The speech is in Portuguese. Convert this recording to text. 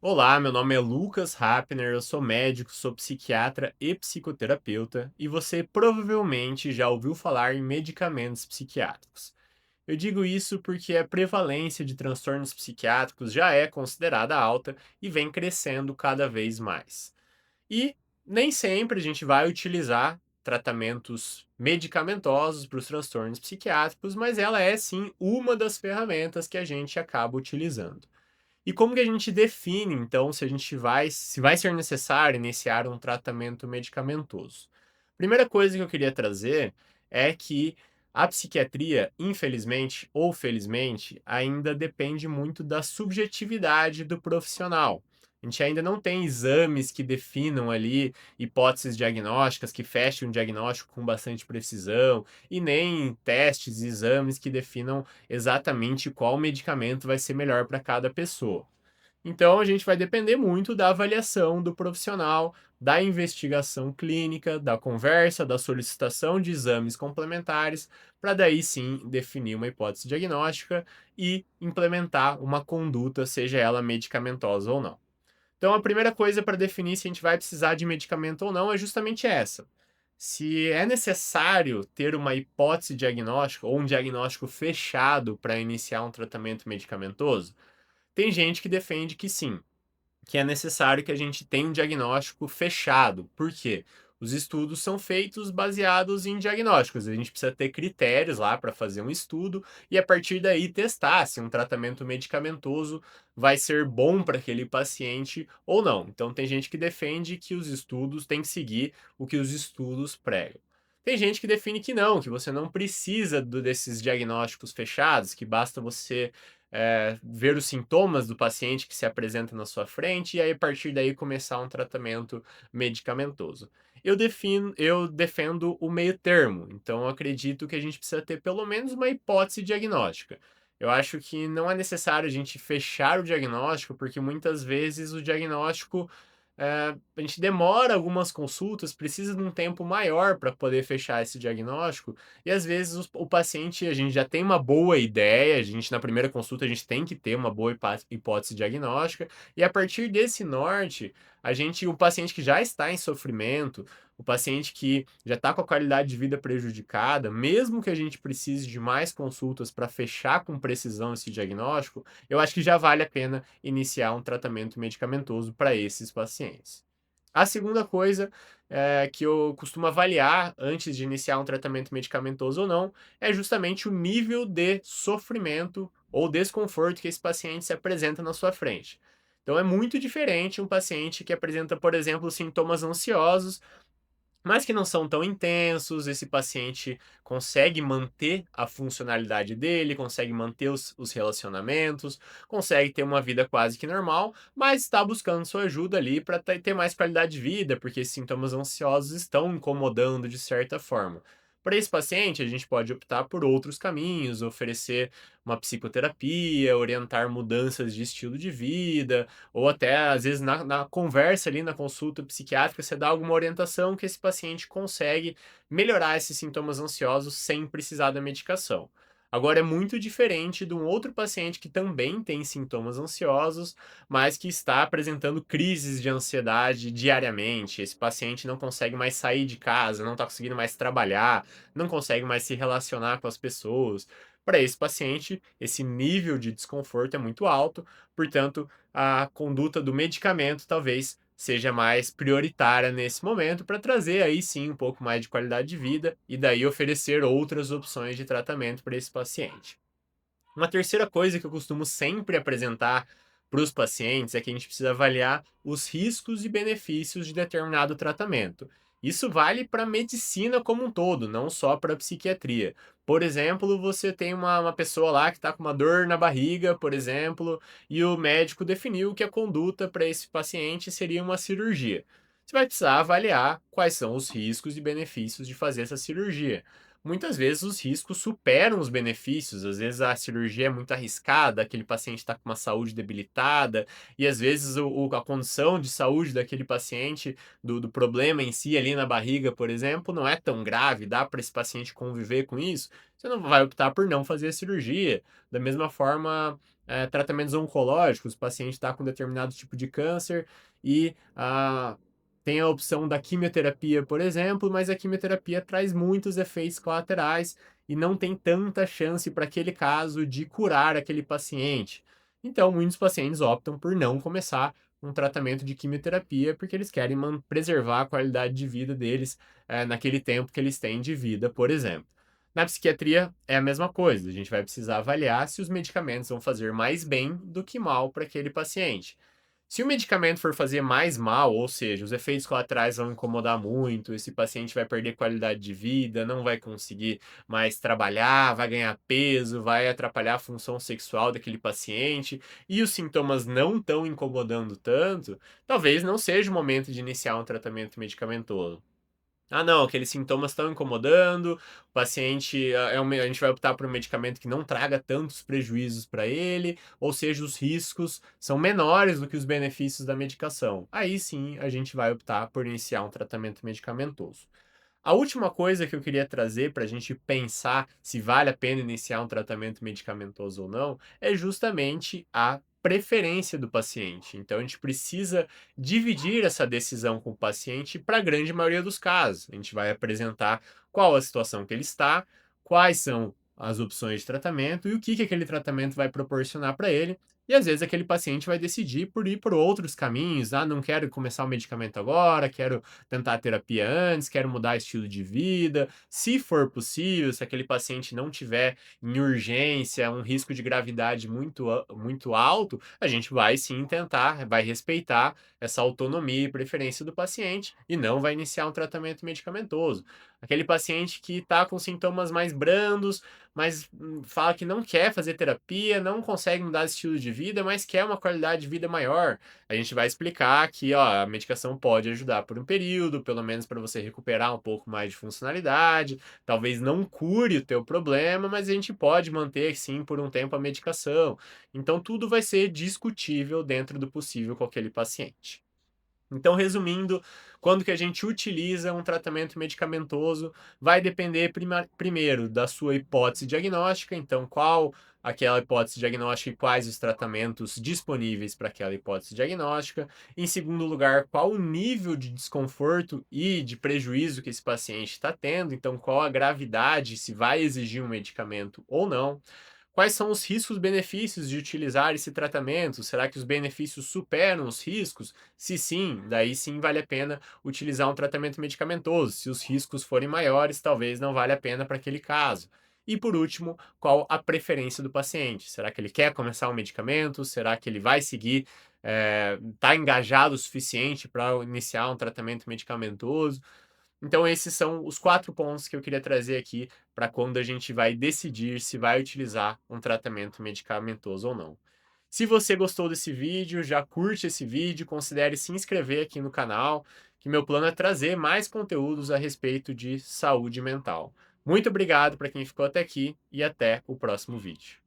Olá, meu nome é Lucas Rapner, eu sou médico, sou psiquiatra e psicoterapeuta, e você provavelmente já ouviu falar em medicamentos psiquiátricos. Eu digo isso porque a prevalência de transtornos psiquiátricos já é considerada alta e vem crescendo cada vez mais. E nem sempre a gente vai utilizar tratamentos medicamentosos para os transtornos psiquiátricos, mas ela é sim uma das ferramentas que a gente acaba utilizando. E como que a gente define, então, se vai ser necessário iniciar um tratamento medicamentoso? Primeira coisa que eu queria trazer é que a psiquiatria, infelizmente ou felizmente, ainda depende muito da subjetividade do profissional. A gente ainda não tem exames que definam ali hipóteses diagnósticas, que fechem um diagnóstico com bastante precisão, e nem testes e exames que definam exatamente qual medicamento vai ser melhor para cada pessoa. Então, a gente vai depender muito da avaliação do profissional, da investigação clínica, da conversa, da solicitação de exames complementares, para daí sim definir uma hipótese diagnóstica e implementar uma conduta, seja ela medicamentosa ou não. Então, a primeira coisa para definir se a gente vai precisar de medicamento ou não é justamente essa. Se é necessário ter uma hipótese diagnóstica ou um diagnóstico fechado para iniciar um tratamento medicamentoso, tem gente que defende que sim, que é necessário que a gente tenha um diagnóstico fechado. Por quê? Os estudos são feitos baseados em diagnósticos. A gente precisa ter critérios lá para fazer um estudo e a partir daí testar se um tratamento medicamentoso vai ser bom para aquele paciente ou não. Então tem gente que defende que os estudos têm que seguir o que os estudos pregam. Tem gente que define que você não precisa desses diagnósticos fechados, que basta você ver os sintomas do paciente que se apresenta na sua frente e aí a partir daí começar um tratamento medicamentoso. Eu defendo o meio termo, então eu acredito que a gente precisa ter pelo menos uma hipótese diagnóstica. Eu acho que não é necessário a gente fechar o diagnóstico, porque muitas vezes o diagnóstico a gente demora algumas consultas, precisa de um tempo maior para poder fechar esse diagnóstico, e às vezes o paciente, a gente já tem uma boa ideia, a gente na primeira consulta a gente tem que ter uma boa hipótese diagnóstica, e a partir desse norte, o paciente que já está em sofrimento, o paciente que já está com a qualidade de vida prejudicada, mesmo que a gente precise de mais consultas para fechar com precisão esse diagnóstico, eu acho que já vale a pena iniciar um tratamento medicamentoso para esses pacientes. A segunda coisa que eu costumo avaliar antes de iniciar um tratamento medicamentoso ou não é justamente o nível de sofrimento ou desconforto que esse paciente se apresenta na sua frente. Então é muito diferente um paciente que apresenta, por exemplo, sintomas ansiosos mas que não são tão intensos, esse paciente consegue manter a funcionalidade dele, consegue manter os relacionamentos, consegue ter uma vida quase que normal, mas está buscando sua ajuda ali para ter mais qualidade de vida, porque esses sintomas ansiosos estão incomodando de certa forma. Para esse paciente, a gente pode optar por outros caminhos, oferecer uma psicoterapia, orientar mudanças de estilo de vida, ou até, às vezes, na conversa ali, na consulta psiquiátrica, você dá alguma orientação que esse paciente consegue melhorar esses sintomas ansiosos sem precisar da medicação. Agora, é muito diferente de um outro paciente que também tem sintomas ansiosos, mas que está apresentando crises de ansiedade diariamente. Esse paciente não consegue mais sair de casa, não está conseguindo mais trabalhar, não consegue mais se relacionar com as pessoas. Para esse paciente, esse nível de desconforto é muito alto, portanto, a conduta do medicamento talvez seja mais prioritária nesse momento para trazer aí sim um pouco mais de qualidade de vida e daí oferecer outras opções de tratamento para esse paciente. Uma terceira coisa que eu costumo sempre apresentar para os pacientes é que a gente precisa avaliar os riscos e benefícios de determinado tratamento. Isso vale para a medicina como um todo, não só para a psiquiatria. Por exemplo, você tem uma pessoa lá que está com uma dor na barriga, por exemplo, e o médico definiu que a conduta para esse paciente seria uma cirurgia. Você vai precisar avaliar quais são os riscos e benefícios de fazer essa cirurgia. Muitas vezes os riscos superam os benefícios, às vezes a cirurgia é muito arriscada, aquele paciente está com uma saúde debilitada, e às vezes a condição de saúde daquele paciente, do problema em si ali na barriga, por exemplo, não é tão grave, dá para esse paciente conviver com isso, você não vai optar por não fazer a cirurgia. Da mesma forma, tratamentos oncológicos, o paciente está com determinado tipo de câncer e tem a opção da quimioterapia, por exemplo, mas a quimioterapia traz muitos efeitos colaterais e não tem tanta chance para aquele caso de curar aquele paciente. Então, muitos pacientes optam por não começar um tratamento de quimioterapia porque eles querem preservar a qualidade de vida deles naquele tempo que eles têm de vida, por exemplo. Na psiquiatria é a mesma coisa, a gente vai precisar avaliar se os medicamentos vão fazer mais bem do que mal para aquele paciente. Se o medicamento for fazer mais mal, ou seja, os efeitos colaterais vão incomodar muito, esse paciente vai perder qualidade de vida, não vai conseguir mais trabalhar, vai ganhar peso, vai atrapalhar a função sexual daquele paciente, e os sintomas não estão incomodando tanto, talvez não seja o momento de iniciar um tratamento medicamentoso. Ah, não, aqueles sintomas estão incomodando, o paciente, a gente vai optar por um medicamento que não traga tantos prejuízos para ele, ou seja, os riscos são menores do que os benefícios da medicação. Aí sim, a gente vai optar por iniciar um tratamento medicamentoso. A última coisa que eu queria trazer para a gente pensar se vale a pena iniciar um tratamento medicamentoso ou não, é justamente a preferência do paciente. Então, a gente precisa dividir essa decisão com o paciente para a grande maioria dos casos. A gente vai apresentar qual a situação que ele está, quais são as opções de tratamento e o que aquele tratamento vai proporcionar para ele. E às vezes aquele paciente vai decidir por ir por outros caminhos. Ah, não quero começar o medicamento agora, quero tentar a terapia antes, quero mudar estilo de vida. Se for possível, se aquele paciente não tiver em urgência, um risco de gravidade muito alto, a gente vai sim tentar, vai respeitar essa autonomia e preferência do paciente e não vai iniciar um tratamento medicamentoso. Aquele paciente que está com sintomas mais brandos, mas fala que não quer fazer terapia, não consegue mudar de estilo de vida, mas quer uma qualidade de vida maior. A gente vai explicar que, ó, a medicação pode ajudar por um período, pelo menos para você recuperar um pouco mais de funcionalidade. Talvez não cure o teu problema, mas a gente pode manter sim por um tempo a medicação. Então tudo vai ser discutível dentro do possível com aquele paciente. Então, resumindo, quando que a gente utiliza um tratamento medicamentoso, vai depender primeiro da sua hipótese diagnóstica, então qual aquela hipótese diagnóstica e quais os tratamentos disponíveis para aquela hipótese diagnóstica. Em segundo lugar, qual o nível de desconforto e de prejuízo que esse paciente está tendo, então qual a gravidade, se vai exigir um medicamento ou não. Quais são os riscos-benefícios de utilizar esse tratamento? Será que os benefícios superam os riscos? Se sim, daí sim vale a pena utilizar um tratamento medicamentoso. Se os riscos forem maiores, talvez não valha a pena para aquele caso. E por último, qual a preferência do paciente? Será que ele quer começar um medicamento? Será que ele vai seguir, está engajado o suficiente para iniciar um tratamento medicamentoso? Então, esses são os 4 pontos que eu queria trazer aqui para quando a gente vai decidir se vai utilizar um tratamento medicamentoso ou não. Se você gostou desse vídeo, já curte esse vídeo, considere se inscrever aqui no canal, que meu plano é trazer mais conteúdos a respeito de saúde mental. Muito obrigado para quem ficou até aqui e até o próximo vídeo.